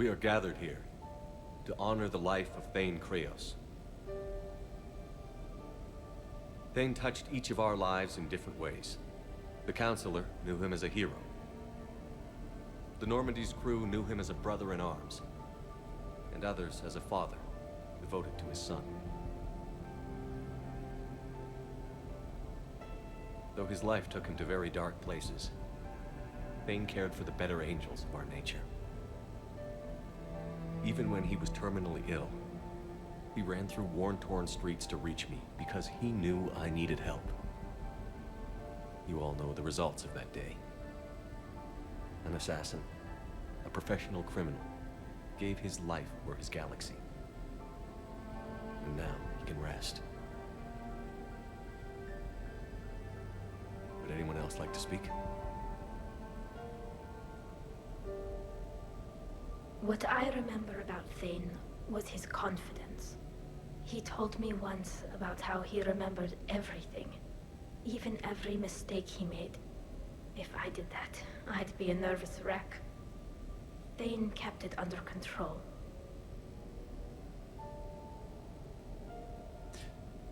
We are gathered here to honor the life of Thane Kreos. Thane touched each of our lives in different ways. The Counselor knew him as a hero. The Normandy's crew knew him as a brother in arms, and others as a father devoted to his son. Though his life took him to very dark places, Thane cared for the better angels of our nature. Even when he was terminally ill, he ran through worn-torn streets to reach me because he knew I needed help. You all know the results of that day. An assassin, a professional criminal, gave his life for his galaxy. And now he can rest. Would anyone else like to speak? What I remember about Thane was his confidence. He told me once about how he remembered everything, even every mistake he made. If I did that, I'd be a nervous wreck. Thane kept it under control.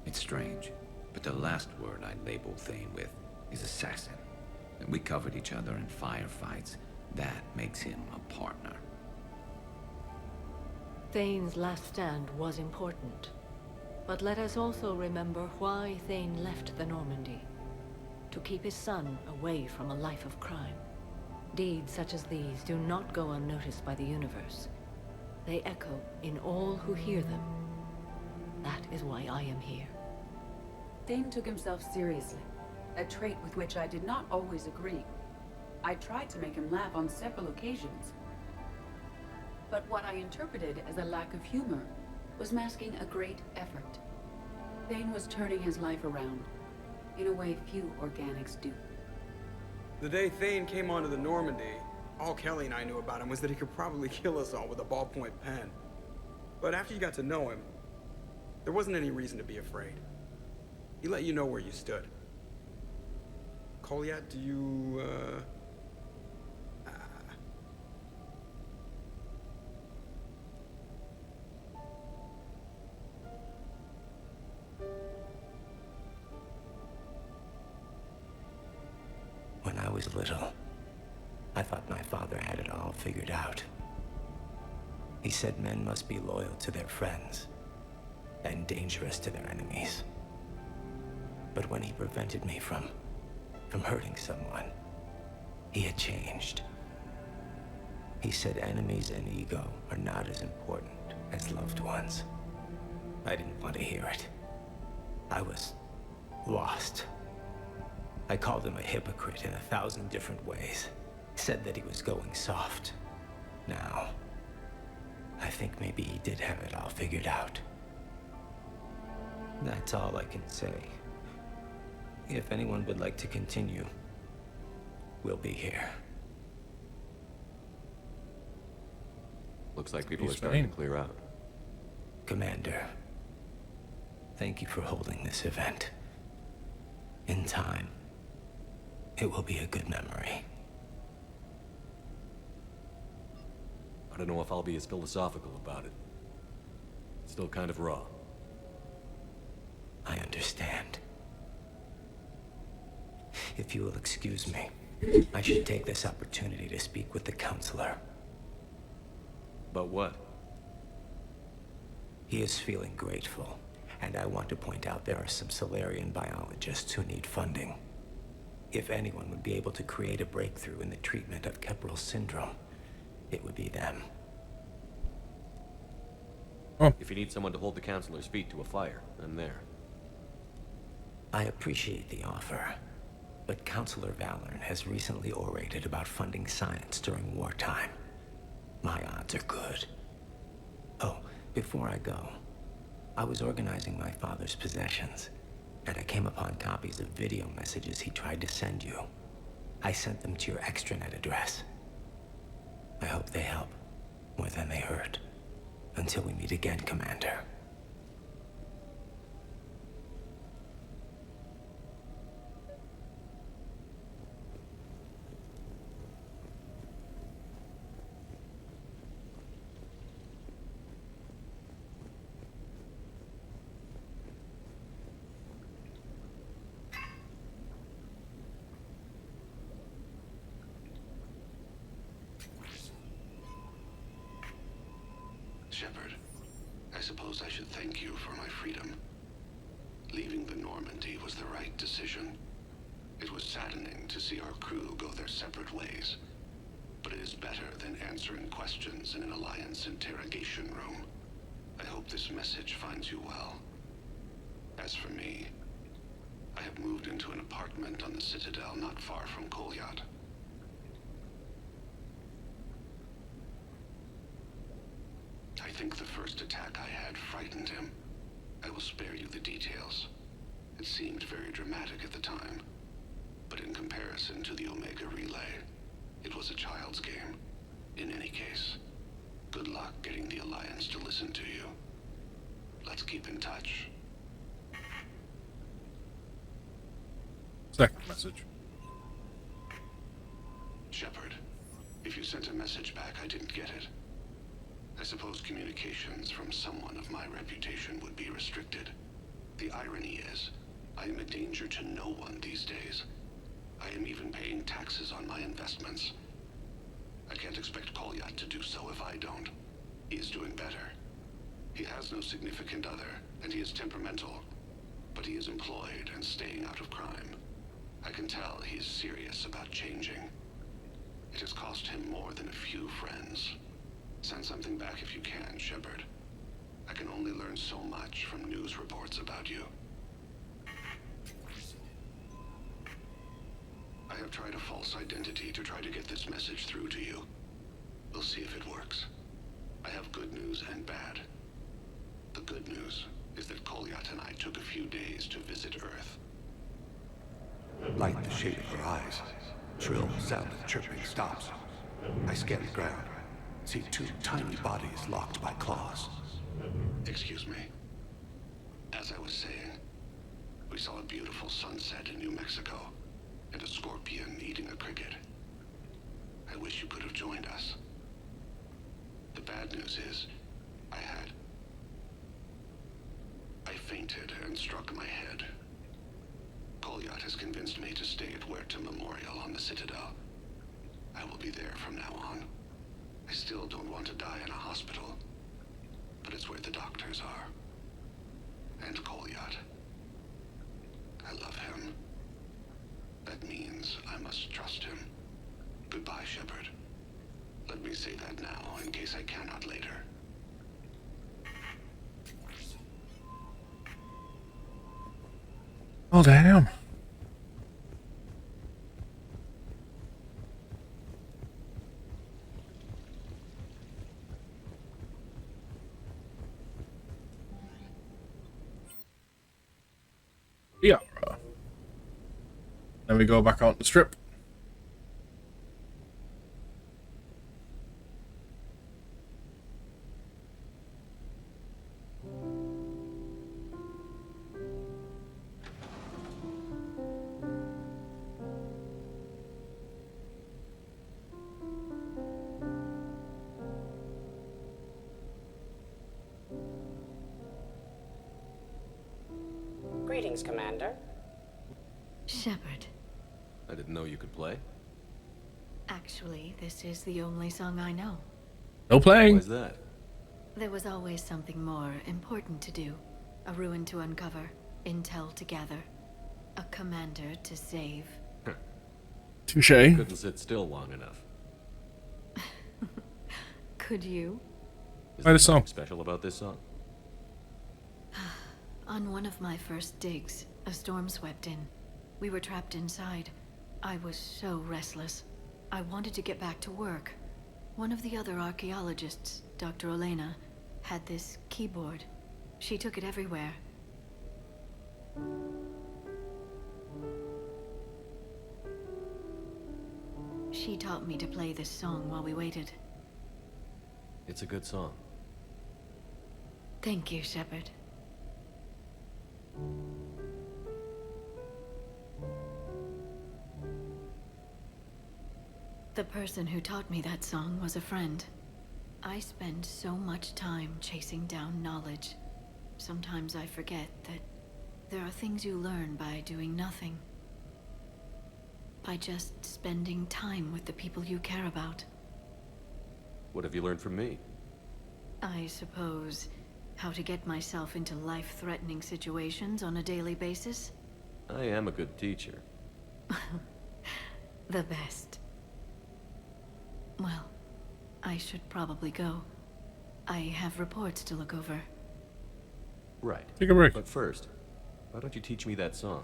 It's strange, but the last word I'd label Thane with is assassin. And we covered each other in firefights. That makes him a partner. Thane's last stand was important. But let us also remember why Thane left the Normandy. To keep his son away from a life of crime. Deeds such as these do not go unnoticed by the universe. They echo in all who hear them. That is why I am here. Thane took himself seriously, a trait with which I did not always agree. I tried to make him laugh on several occasions. But what I interpreted as a lack of humor was masking a great effort. Thane was turning his life around, in a way few organics do. The day Thane came onto the Normandy, all Kelly and I knew about him was that he could probably kill us all with a ballpoint pen. But after you got to know him, there wasn't any reason to be afraid. He let you know where you stood. Kolyat, do you, When I was little, I thought my father had it all figured out. He said men must be loyal to their friends and dangerous to their enemies. But when he prevented me from hurting someone, he had changed. He said enemies and ego are not as important as loved ones. I didn't want to hear it. I was lost. I called him a hypocrite in 1,000 different ways. Said that he was going soft. Now, I think maybe he did have it all figured out. That's all I can say. If anyone would like to continue, we'll be here. Looks like people are starting to clear out. Commander, thank you for holding this event. In time, it will be a good memory. I don't know if I'll be as philosophical about it. It's still kind of raw. I understand. If you will excuse me, I should take this opportunity to speak with the Counselor. About what? He is feeling grateful, and I want to point out there are some Solarian biologists who need funding. If anyone would be able to create a breakthrough in the treatment of Keppel syndrome, it would be them. If you need someone to hold the Counselor's feet to a fire, I'm there. I appreciate the offer, but Counselor Valorn has recently orated about funding science during wartime. My odds are good. Oh, before I go, I was organizing my father's possessions, and I came upon copies of video messages he tried to send you. I sent them to your extranet address. I hope they help more than they hurt. Until we meet again, Commander. Shepard, I suppose I should thank you for my freedom. Leaving the Normandy was the right decision. It was saddening to see our crew go their separate ways, but it is better than answering questions in an Alliance interrogation room. I hope this message finds you well. As for me, I have moved into an apartment on the Citadel not far from Kolyat. I think the first attack I had frightened him. I will spare you the details. It seemed very dramatic at the time, but in comparison to the Omega Relay, it was a child's game. In any case, good luck getting the Alliance to listen to you. Let's keep in touch. Second message. Shepard, if you sent a message back, I didn't get it. I suppose communications from someone of my reputation would be restricted. The irony is, I am a danger to no one these days. I am even paying taxes on my investments. I can't expect Kolyat to do so if I don't. He is doing better. He has no significant other, and he is temperamental. But he is employed and staying out of crime. I can tell he is serious about changing. It has cost him more than a few friends. Send something back if you can, Shepard. I can only learn so much from news reports about you. I have tried a false identity to try to get this message through to you. We'll see if it works. I have good news and bad. The good news is that Kolyat and I took a few days to visit Earth. Light the shape of her eyes. Shrill sound of chirping stops. I scan the ground. See two tiny bodies locked by claws. Excuse me. As I was saying, we saw a beautiful sunset in New Mexico, and a scorpion eating a cricket. I wish you could have joined us. The bad news is, I fainted and struck my head. Kolyat has convinced me to stay at Huerta Memorial on the Citadel. I will be there from now on. I still don't want to die in a hospital, but it's where the doctors are. And Kolyat. I love him. That means I must trust him. Goodbye, Shepard. Let me say that now, in case I cannot later. Oh, damn. Yeah. Then we go back on the strip. Greetings, Commander. Shepard. I didn't know you could play. Actually, this is the only song I know. No playing. Why's that? There was always something more important to do. A ruin to uncover, intel to gather, a commander to save. Touche. Couldn't sit still long enough. Could you? Is Write there a song. something special about this song? On one of my first digs, a storm swept in. We were trapped inside. I was so restless. I wanted to get back to work. One of the other archaeologists, Dr. Elena, had this keyboard. She took it everywhere. She taught me to play this song while we waited. It's a good song. Thank you, Shepard. The person who taught me that song was a friend. I spend so much time chasing down knowledge. Sometimes I forget that there are things you learn by doing nothing. By just spending time with the people you care about. What have you learned from me? I suppose how to get myself into life-threatening situations on a daily basis? I am a good teacher. The best. Well, I should probably go. I have reports to look over. Right. Take a break. But first, why don't you teach me that song?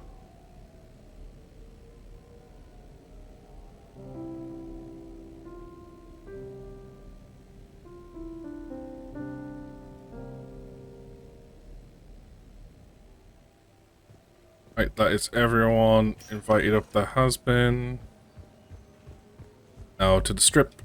Right, that is everyone invited up that has been. Now to the strip.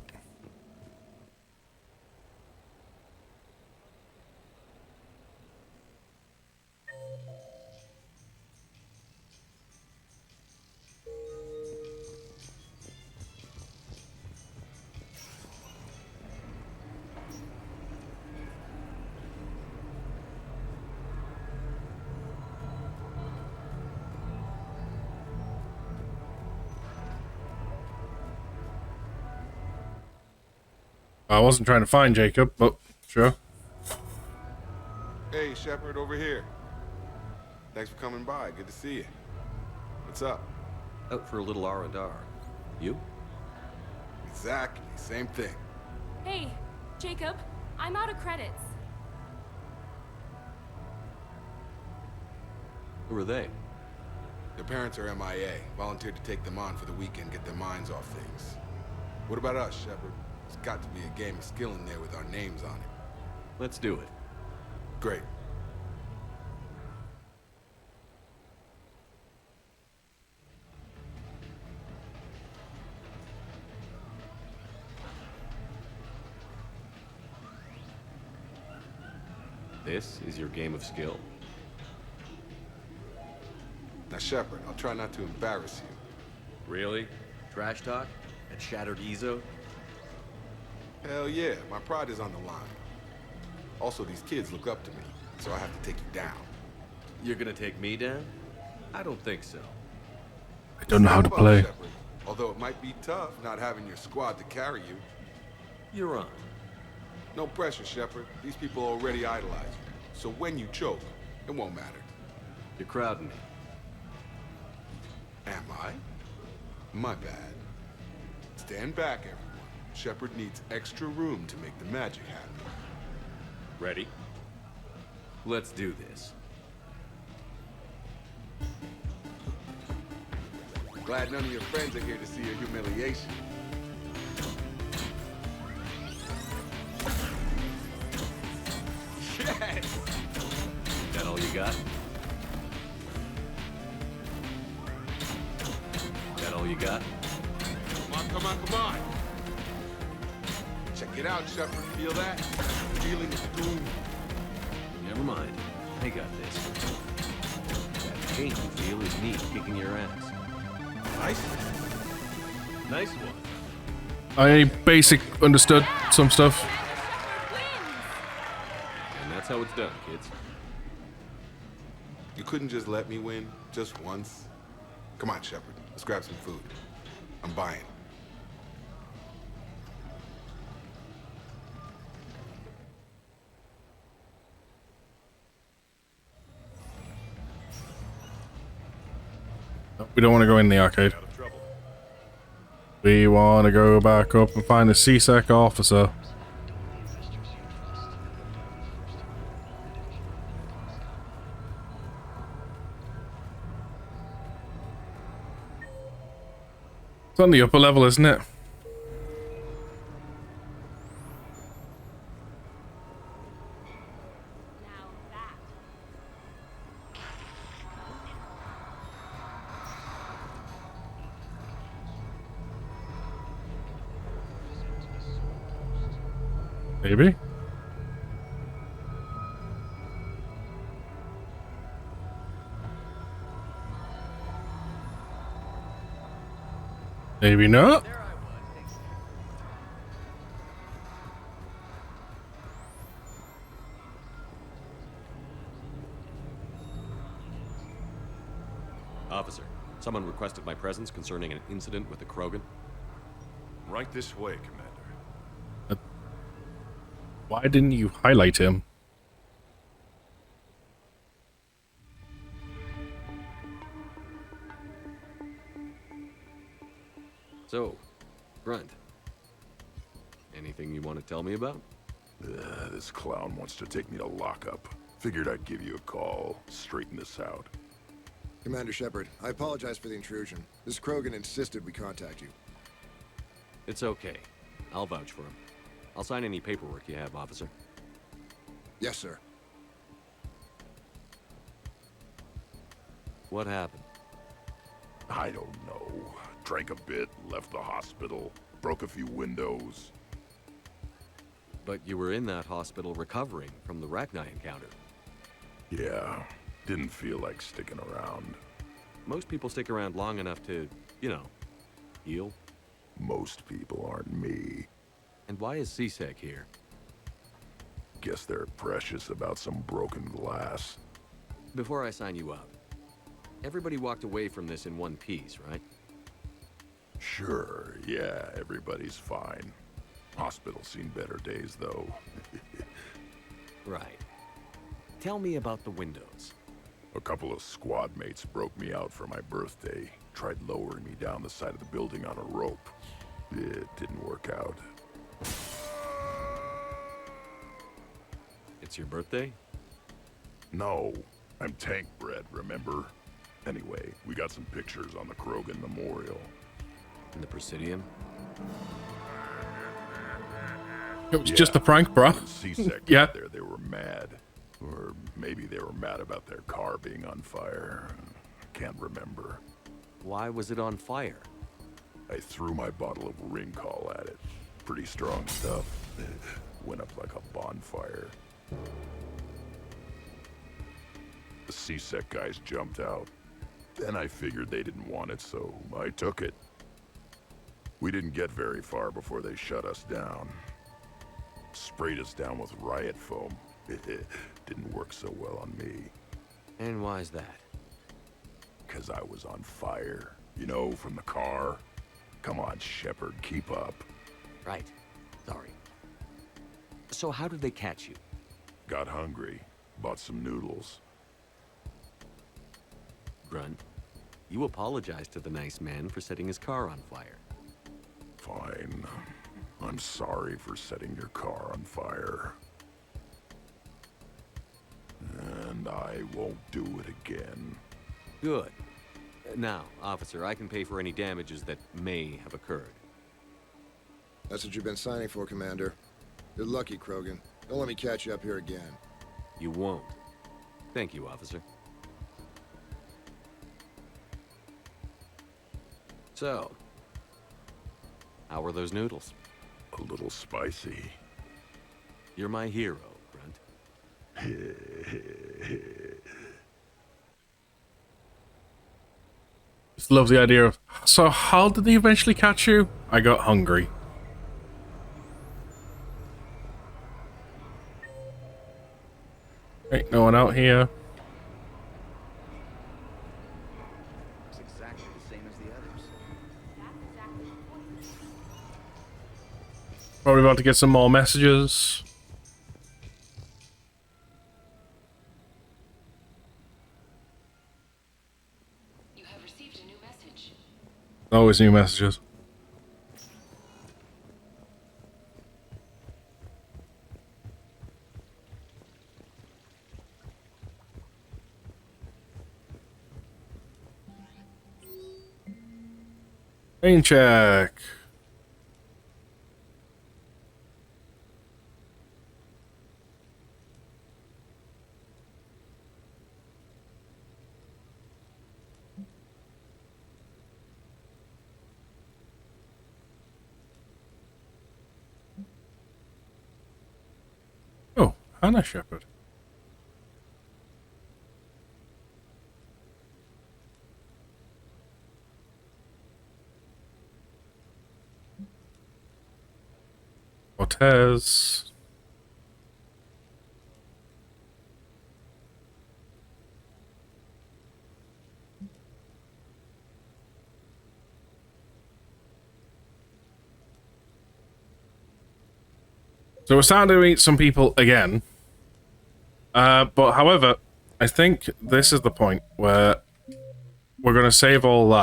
I wasn't trying to find Jacob, but sure. Hey, Shepard, over here. Thanks for coming by. Good to see you. What's up? Out for a little R&R. You? Exactly. Same thing. Hey, Jacob, I'm out of credits. Who are they? Their parents are MIA. Volunteered to take them on for the weekend, get their minds off things. What about us, Shepard? There's got to be a game of skill in there with our names on it. Let's do it. Great. This is your game of skill? Now, Shepard, I'll try not to embarrass you. Really? Trash talk? At Shattered Ezo? Hell yeah, my pride is on the line. Also, these kids look up to me, so I have to take you down. You're gonna take me down? I don't think so. I don't know how to Step up, play. Shepard. Although it might be tough not having your squad to carry you. You're on. No pressure, Shepard. These people already idolize you. So when you choke, it won't matter. You're crowding me. Am I? My bad. Stand back, everyone. Shepard needs extra room to make the magic happen. Ready? Let's do this. Glad none of your friends are here to see your humiliation. Yes! That all you got? That all you got? Come on, come on, come on! Check it out, Shepard. Feel that? Feeling of doom. Never mind. I got this. That pain you feel is me kicking your ass. Nice. Nice one. I basic understood some stuff. And that's how it's done, kids. You couldn't just let me win, just once? Come on, Shepard. Let's grab some food. I'm buying. We don't want to go in the arcade. We want to go back up and find the CSEC officer. It's on the upper level, isn't it? Maybe. Maybe not. Officer, someone requested my presence concerning an incident with the Krogan. Right this way, Commander. Why didn't you highlight him? So, Grunt. Anything you want to tell me about? This clown wants to take me to lockup. Figured I'd give you a call, straighten this out. Commander Shepard, I apologize for the intrusion. This Krogan insisted we contact you. It's okay. I'll vouch for him. I'll sign any paperwork you have, officer. Yes, sir. What happened? I don't know. Drank a bit, left the hospital, broke a few windows. But you were in that hospital recovering from the Rachni encounter. Yeah, didn't feel like sticking around. Most people stick around long enough to, you know, heal. Most people aren't me. And why is CSEC here? Guess they're precious about some broken glass. Before I sign you up, everybody walked away from this in one piece, right? Sure, yeah, everybody's fine. Hospital's seen better days, though. Right. Tell me about the windows. A couple of squad mates broke me out for my birthday. Tried lowering me down the side of the building on a rope. It didn't work out. It's your birthday? No, I'm tank bred, remember? Anyway, we got some pictures on the Krogan Memorial. In the Presidium? It was just a prank, bro. When C-Sec Yeah. got there, they were mad. Or maybe they were mad about their car being on fire. Can't remember. Why was it on fire? I threw my bottle of Ringcall at it. Pretty strong stuff. Went up like a bonfire. The C-Sec guys jumped out. Then I figured they didn't want it, so I took it. We didn't get very far before they shut us down. Sprayed us down with riot foam. Didn't work so well on me. And why's that? 'Cause I was on fire. You know, from the car. Come on, Shepard, keep up. Right. Sorry. So how did they catch you? Got hungry. Bought some noodles. Grunt, you apologized to the nice man for setting his car on fire. Fine. I'm sorry for setting your car on fire. And I won't do it again. Good. Now, officer, I can pay for any damages that may have occurred. That's what you've been signing for, Commander. You're lucky, Krogan. Don't let me catch you up here again. You won't. Thank you, officer. So, how were those noodles? A little spicy. You're my hero, Grunt. Just love the idea of, so how did they eventually catch you? I got hungry. Ain't no one out here. Looks exactly the same as the others. Probably about to get some more messages. You have received a new message. Always new messages. Rain check. Oh, Hannah Shepherd. Cortez. So we're starting to meet some people again. But however, I think this is the point where we're going to save all that.